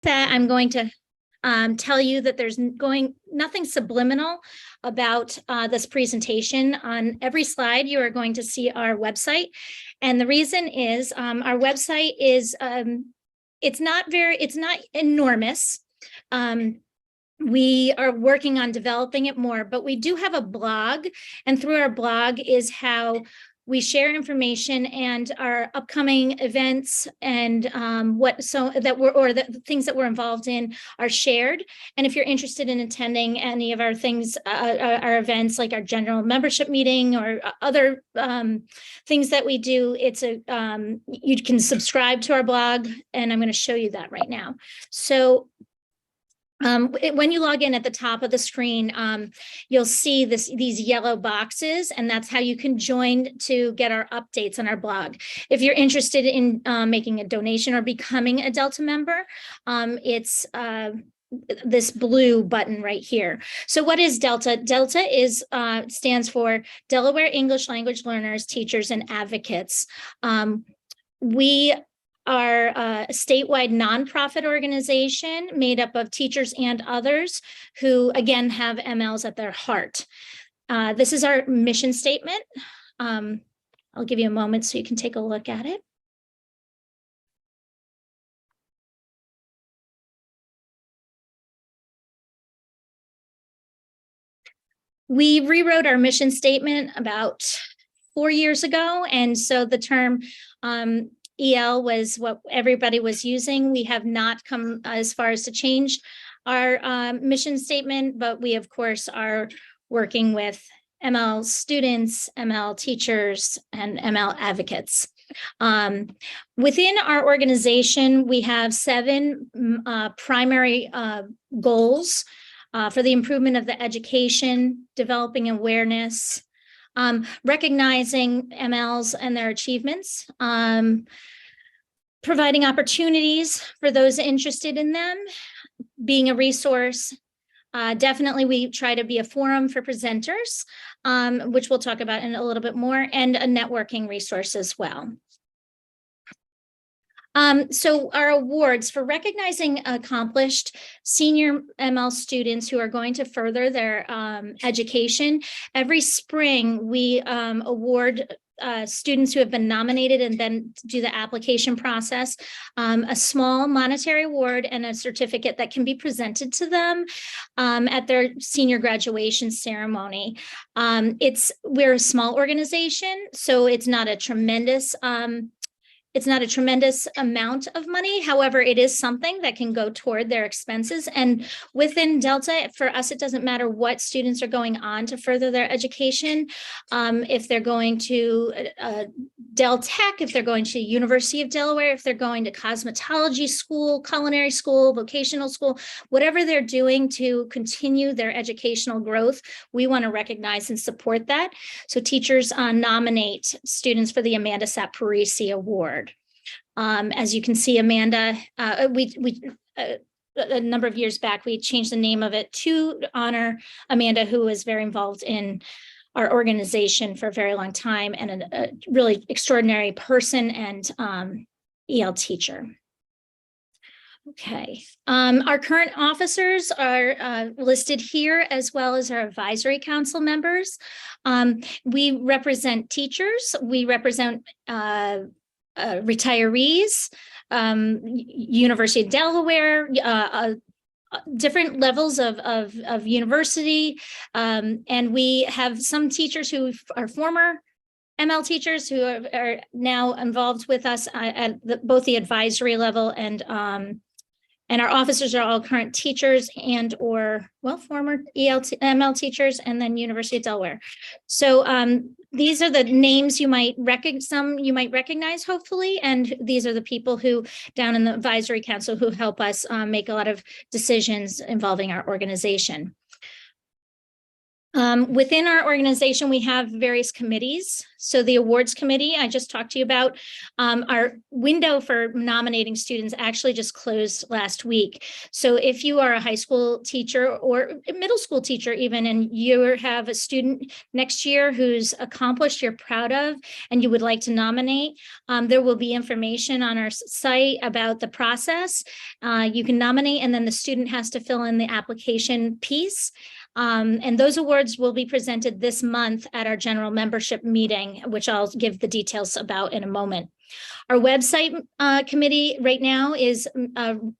that, I'm going to tell you that there's nothing subliminal about this presentation. On every slide, you are going to see our website. And the reason is our website is, it's not enormous. We are working on developing it more, but we do have a blog, and through our blog is how we share information and our upcoming events and the things that we're involved in are shared. And if you're interested in attending any of our things, our events, like our general membership meeting or other things that we do, you can subscribe to our blog, and I'm going to show you that right now. So when you log in at the top of the screen, you'll see these yellow boxes, and that's how you can join to get our updates on our blog. If you're interested in making a donation or becoming a Delta member, it's this blue button right here. So what is Delta? Delta stands for Delaware English Language Learners, Teachers, and Advocates. We are a statewide nonprofit organization made up of teachers and others who, again, have MLs at their heart. This is our mission statement. I'll give you a moment so you can take a look at it. We rewrote our mission statement about 4 years ago, and so the term EL was what everybody was using. We have not come as far as to change our mission statement, but we, of course, are working with ML students, ML teachers, and ML advocates. Within our organization, we have 7 primary goals for the improvement of the education, developing awareness, recognizing MLs and their achievements, providing opportunities for those interested in them, being a resource. Definitely, we try to be a forum for presenters, which we'll talk about in a little bit more, and a networking resource as well. So our awards for recognizing accomplished senior ML students who are going to further their education. Every spring, we award students who have been nominated and then do the application process, a small monetary award and a certificate that can be presented to them at their senior graduation ceremony. We're a small organization, so it's not a tremendous amount of money. However, it is something that can go toward their expenses. And within Delta, for us, it doesn't matter what students are going on to further their education. If they're going to Del Tech, if they're going to University of Delaware, if they're going to cosmetology school, culinary school, vocational school, whatever they're doing to continue their educational growth, we want to recognize and support that. So teachers nominate students for the Amanda Saparisi Award. As you can see, Amanda, a number of years back, we changed the name of it to honor Amanda, who was very involved in our organization for a very long time and a really extraordinary person and EL teacher. Okay, our current officers are listed here, as well as our advisory council members. We represent teachers, we represent retirees, University of Delaware, different levels of university, and we have some teachers who are former ML teachers who are now involved with us at both the advisory level, and our officers are all current teachers and or former ML teachers, and then University of Delaware. So these are the names you might recognize, hopefully, and these are the people who down in the advisory council who help us make a lot of decisions involving our organization. Within our organization, we have various committees. So the awards committee I just talked to you about, our window for nominating students actually just closed last week. So if you are a high school teacher or a middle school teacher even, and you have a student next year who's accomplished, you're proud of, and you would like to nominate, there will be information on our site about the process. You can nominate, and then the student has to fill in the application piece. And those awards will be presented this month at our general membership meeting, which I'll give the details about in a moment. Our website committee right now is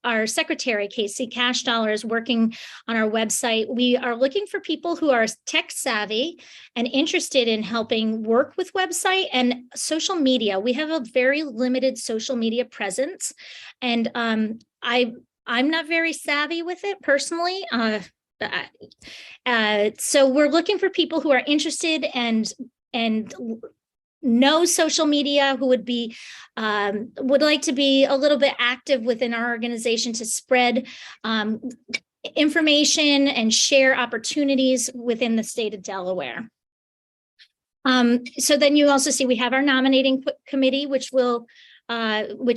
our secretary, Casey Cashdollar, is working on our website. We are looking for people who are tech savvy and interested in helping work with website and social media. We have a very limited social media presence, and I'm not very savvy with it personally. So we're looking for people who are interested and know social media, who would like to be a little bit active within our organization to spread information and share opportunities within the state of Delaware. So then you also see we have our nominating committee, which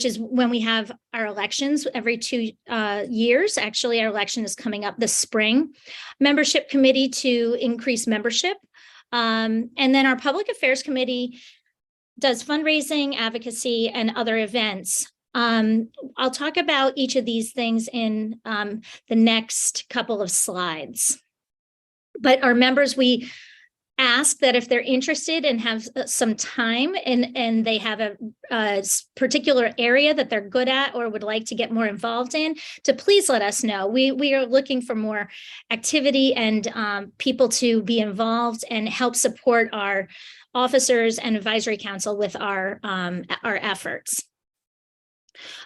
is when we have our elections every 2 years. Actually, our election is coming up this spring. Membership committee to increase membership. And then our public affairs committee does fundraising, advocacy, and other events. I'll talk about each of these things in the next couple of slides. But our members, we ask that if they're interested and have some time and they have a particular area that they're good at or would like to get more involved in, to please let us know. We are looking for more activity and people to be involved and help support our officers and advisory council with our efforts.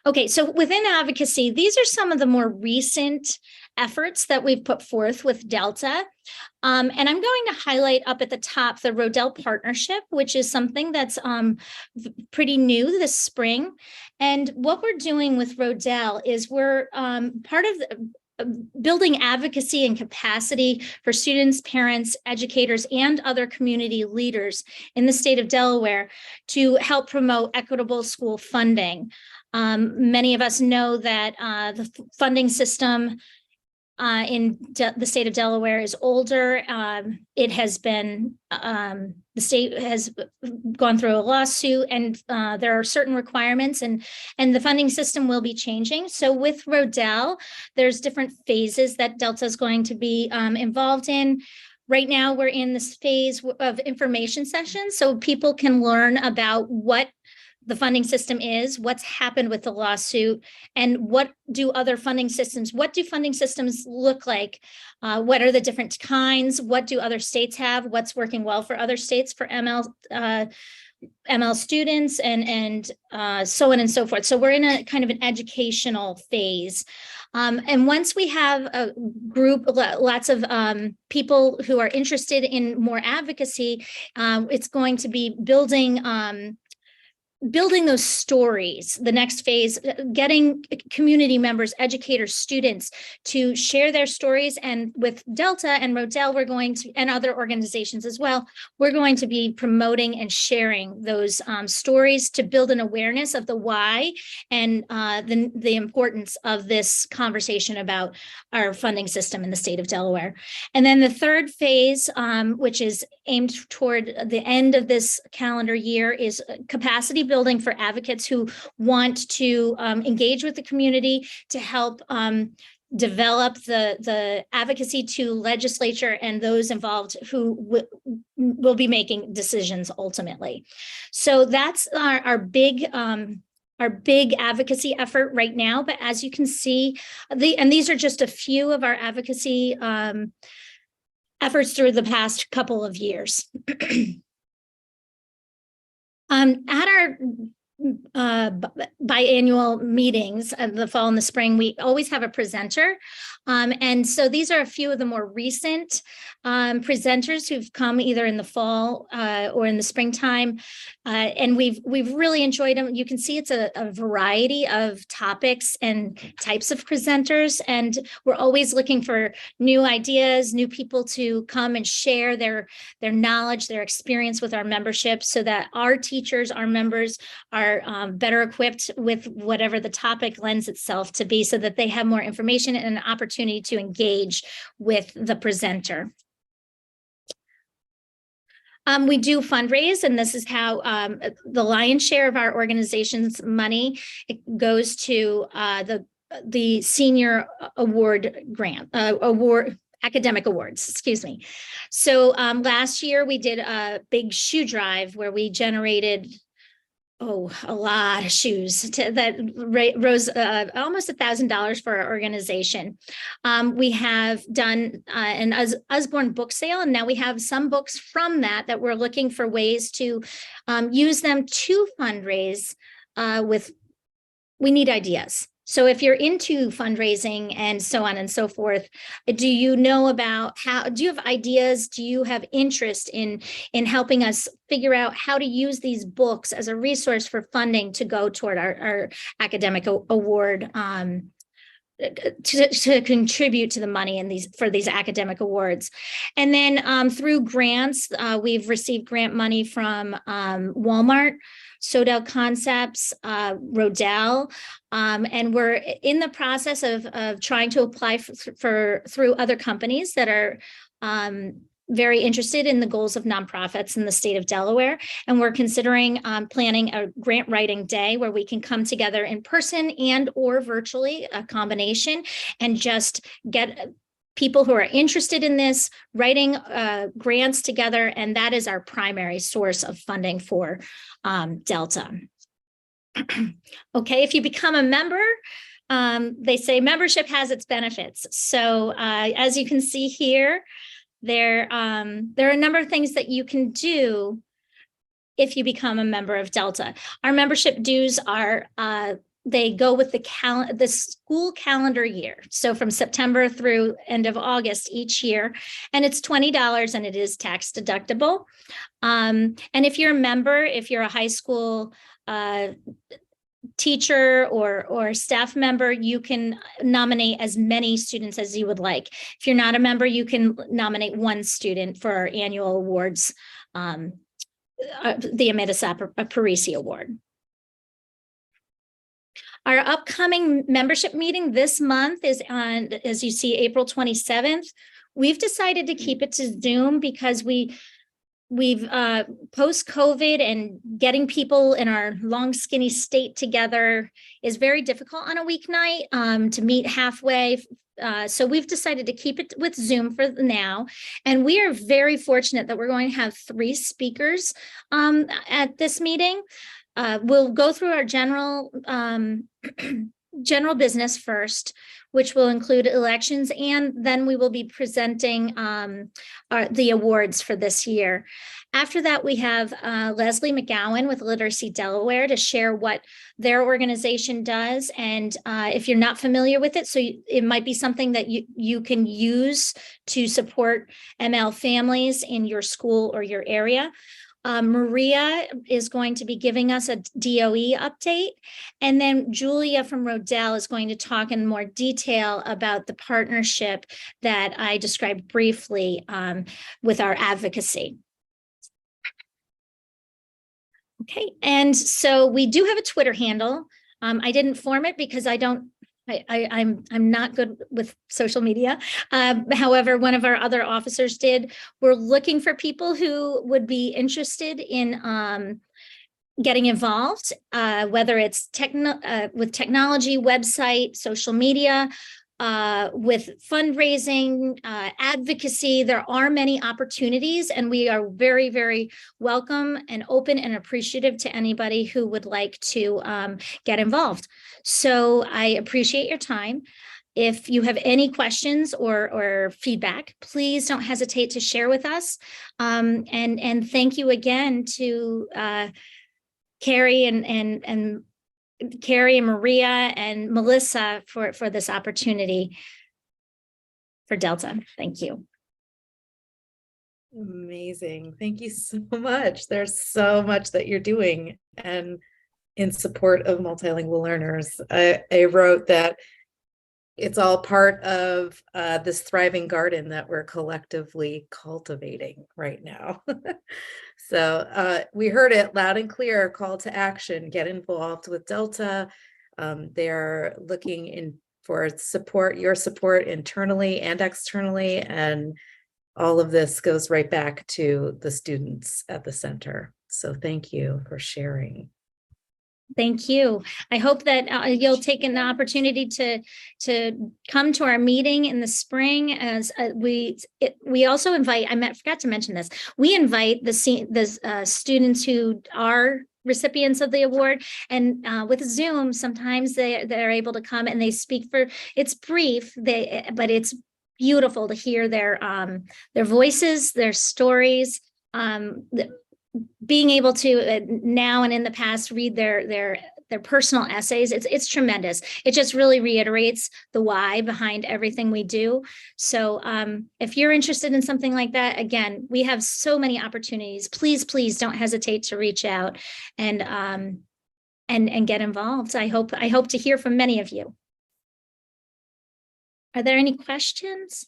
Okay, so within advocacy, these are some of the more recent efforts that we've put forth with Delta. And I'm going to highlight up at the top the Rodel Partnership, which is something that's pretty new this spring. And what we're doing with Rodel is we're part of building advocacy and capacity for students, parents, educators, and other community leaders in the state of Delaware to help promote equitable school funding. Many of us know that the funding system in the state of Delaware is older. It has been, the state has gone through a lawsuit, and there are certain requirements, and the funding system will be changing. So with Rodel, there's different phases that Delta is going to be involved in. Right now, we're in this phase of information sessions, so people can learn about what the funding system is, what's happened with the lawsuit, and what do funding systems look like? What are the different kinds? What do other states have? What's working well for other states for ML students, and so on and so forth. So we're in a kind of an educational phase. And once we have a group, lots of people who are interested in more advocacy, it's going to be building those stories. The next phase, getting community members, educators, students to share their stories. And with Delta and Rodel, we're going to, and other organizations as well, we're going to be promoting and sharing those stories to build an awareness of the why and the importance of this conversation about our funding system in the state of Delaware. And then the third phase, which is aimed toward the end of this calendar year, is capacity building for advocates who want to engage with the community to help develop the advocacy to legislature and those involved who will be making decisions ultimately. So that's our big advocacy effort right now. But as you can see, and these are just a few of our advocacy efforts through the past couple of years. At our biannual meetings of the fall and the spring, we always have a presenter. And so these are a few of the more recent presenters who've come either in the fall or in the springtime. And we've really enjoyed them. You can see it's a variety of topics and types of presenters. And we're always looking for new ideas, new people to come and share their knowledge, their experience with our membership, so that our teachers, our members are better equipped with whatever the topic lends itself to be, so that they have more information and an opportunity to engage with the presenter. We do fundraise, and this is how the lion's share of our organization's money, it goes to the senior award grant, academic awards, excuse me. So last year we did a big shoe drive where we generated a lot of shoes that rose almost $1,000 for our organization. We have done an Usborne book sale, and now we have some books from that we're looking for ways to use them to fundraise we need ideas. So if you're into fundraising and so on and so forth, do you know about do you have ideas? Do you have interest in helping us figure out how to use these books as a resource for funding to go toward our academic award, to contribute to the money for these academic awards? And then through grants, we've received grant money from Walmart, Sodell Concepts, Rodell, and we're in the process of trying to apply through other companies that are very interested in the goals of nonprofits in the state of Delaware. And we're considering planning a grant writing day where we can come together in person and or virtually, a combination, and just get people who are interested in this writing grants together. And that is our primary source of funding for Delta. Okay, if you become a member, they say membership has its benefits. So as you can see here, there are a number of things that you can do if you become a member of Delta. Our membership dues are they go with the school calendar year. So from September through end of August each year, and it's $20 and it is tax deductible. And if you're a member, if you're a high school teacher or staff member, you can nominate as many students as you would like. If you're not a member, you can nominate one student for our annual awards, the Amita Parisi Award. Our upcoming membership meeting this month is on, as you see, April 27th. We've decided to keep it to Zoom because we've post-COVID, and getting people in our long, skinny state together is very difficult on a weeknight to meet halfway. So we've decided to keep it with Zoom for now. And we are very fortunate that we're going to have 3 speakers at this meeting. We'll go through our general business first, which will include elections, and then we will be presenting the awards for this year. After that, we have Leslie McGowan with Literacy Delaware to share what their organization does. And if you're not familiar with it, so it might be something that you can use to support ML families in your school or your area. Maria is going to be giving us a DOE update. And then Julia from Rodell is going to talk in more detail about the partnership that I described briefly with our advocacy. Okay, and so we do have a Twitter handle. I didn't form it because I'm not good with social media. However, one of our other officers did. We're looking for people who would be interested in getting involved, whether it's with technology, website, social media, with fundraising, advocacy. There are many opportunities, and we are very, very welcome and open and appreciative to anybody who would like to get involved. So I appreciate your time. If you have any questions or feedback, please don't hesitate to share with us. And thank you again to Carrie and Carrie and Maria and Melissa for this opportunity for Delta. Thank you. Amazing. Thank you so much. There's so much that you're doing and in support of multilingual learners. I wrote that it's all part of this thriving garden that we're collectively cultivating right now. So we heard it loud and clear, call to action, get involved with Delta. They're looking for support, your support internally and externally, and all of this goes right back to the students at the center. So thank you for sharing. Thank you. I hope that you'll take an opportunity to come to our meeting in the spring. As we also invite. Forgot to mention this. We invite the students who are recipients of the award, and with Zoom, sometimes they're able to come and they speak for. It's brief, but it's beautiful to hear their voices, their stories. Being able to now and in the past read their personal essays, it's tremendous. It just really reiterates the why behind everything we do. So if you're interested in something like that, again, we have so many opportunities. Please don't hesitate to reach out and get involved. I hope to hear from many of you. Are there any questions?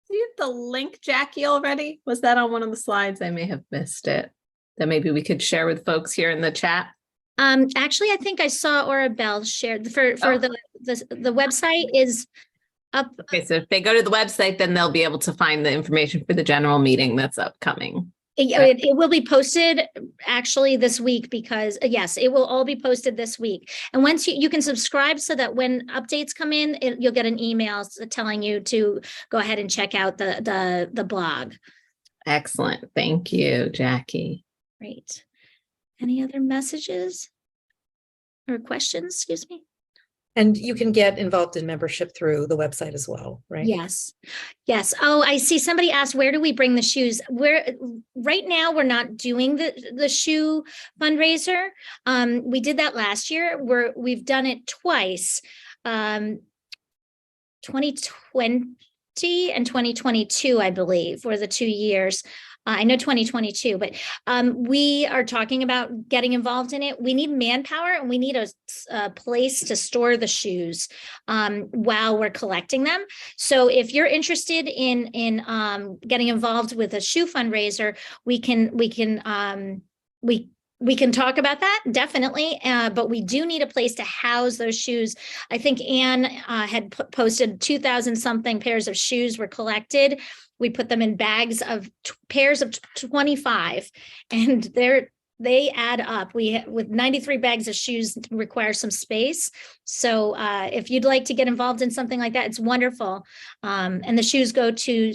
Do you have the link, Jackie, already? Was that on one of the slides? I may have missed it. That maybe we could share with folks here in the chat. Actually, I think I saw Bell shared the website is up. Okay, so if they go to the website, then they'll be able to find the information for the general meeting that's upcoming. It will be posted actually this week, because yes, it will all be posted this week. And once you can subscribe so that when updates come in, you'll get an email telling you to go ahead and check out the blog. Excellent. Thank you, Jackie. Great. Any other messages or questions? Excuse me. And you can get involved in membership through the website as well, right? Yes. Oh, I see. Somebody asked, where do we bring the shoes? Right now we're not doing the shoe fundraiser. We did that last year. We've done it twice, 2020 and 2022, I believe, were the 2 years. I know 2022, but we are talking about getting involved in it. We need manpower and we need a place to store the shoes while we're collecting them. So if you're interested in getting involved with a shoe fundraiser, we can talk about that, definitely, but we do need a place to house those shoes. I think Anne had posted 2,000 something pairs of shoes were collected. We put them in bags of pairs of 25, and they add up. With 93 bags of shoes require some space. So if you'd like to get involved in something like that, it's wonderful. And the shoes go to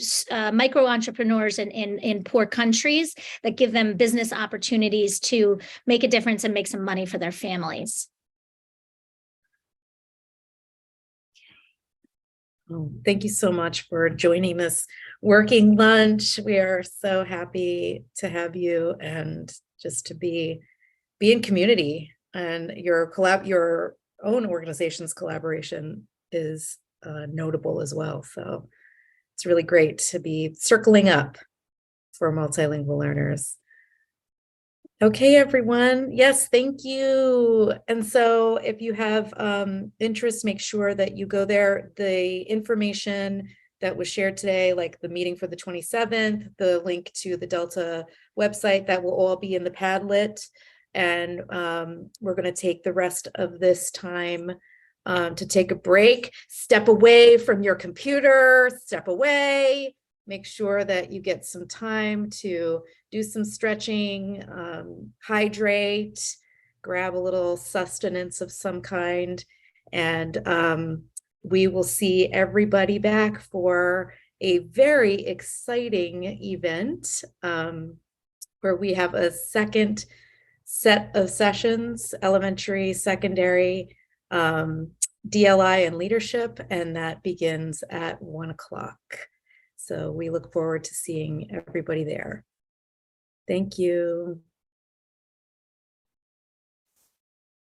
micro entrepreneurs in poor countries that give them business opportunities to make a difference and make some money for their families. Oh, thank you so much for joining this working lunch. We are so happy to have you and just to be in community, and your own organization's collaboration is notable as well. So it's really great to be circling up for multilingual learners. Okay, everyone. Yes, thank you. And so if you have interest, make sure that you go there. The information that was shared today, like the meeting for the 27th, the link to the Delta website, that will all be in the Padlet. And we're going to take the rest of this time to take a break, step away from your computer, step away, make sure that you get some time to do some stretching, hydrate, grab a little sustenance of some kind, and we will see everybody back for a very exciting event where we have a second set of sessions, elementary, secondary, DLI and leadership, and that begins at 1 o'clock. So we look forward to seeing everybody there. Thank you.